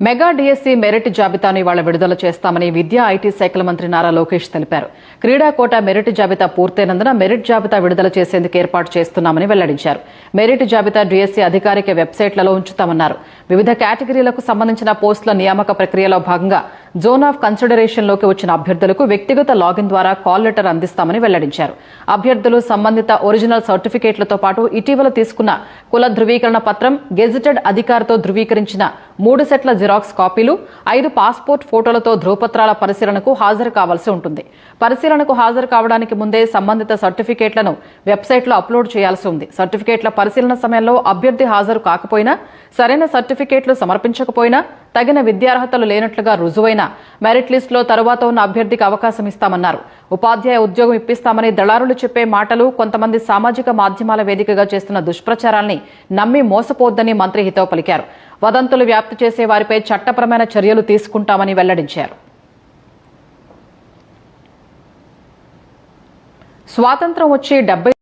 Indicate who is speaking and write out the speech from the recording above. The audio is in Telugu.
Speaker 1: మెగా డిఎస్సి మెరిట్ జాబితాను ఇవాళ విడుదల చేస్తామని విద్యా ఐటీ శాఖల మంత్రి నారా లోకేష్ తెలిపారు. క్రీడా కోటా మెరిట్ జాబితా పూర్తయినందున మెరిట్ జాబితా విడుదల చేసేందుకు ఏర్పాటు చేస్తున్నామని వెల్లడించారు. మెరిట్ జాబితా డిఎస్సి అధికారిక వెబ్సైట్లలో ఉంచుతామన్నారు. వివిధ కేటగిరీలకు సంబంధించిన పోస్టుల నియామక ప్రక్రియలో భాగంగా జోన్ ఆఫ్ కన్సిడరేషన్లోకి వచ్చిన అభ్యర్థులకు వ్యక్తిగత లాగిన్ ద్వారా కాల్ లెటర్ అందిస్తామని వెల్లడించారు. అభ్యర్థులు సంబంధిత ఒరిజినల్ సర్టిఫికేట్లతో పాటు ఇటీవల తీసుకున్న కుల ధృవీకరణ పత్రం, గెజిటెడ్ అధికారితో ధృవీకరించిన 3 సెట్ల జిరాక్స్ కాపీలు, 5 పాస్పోర్ట్ ఫోటోలతో ధృవపత్రాల పరిశీలనకు హాజరు కావాల్సి ఉంటుంది. పరిశీలనకు హాజరు కావడానికి ముందే సంబంధిత సర్టిఫికేట్లను వెబ్సైట్లో అప్లోడ్ చేయాల్సి ఉంది. సర్టిఫికేట్ల పరిశీలన సమయంలో అభ్యర్థి హాజరు కాకపోయినా, సరైన సర్టిఫికేట్లు సమర్పించకపోయినా, తగిన విద్యార్హతలు లేనట్లుగా రుజువైన మెరిట్ లిస్టులో తరువాత ఉన్న అభ్యర్థికి అవకాశం ఇస్తామన్నారు. ఉపాధ్యాయ ఉద్యోగం ఇప్పిస్తామని దళారులు చెప్పే మాటలు, కొంతమంది సామాజిక మాధ్యమాల వేదికగా చేస్తున్న దుష్ప్రచారాల్ని నమ్మి మోసపోవద్దని మంత్రి హితవు పలికారు. వదంతులు వ్యాప్తి చేసే వారిపై చట్టపరమైన చర్యలు తీసుకుంటామని వెల్లడించారు. స్వాతంత్ర్యం వచ్చి 70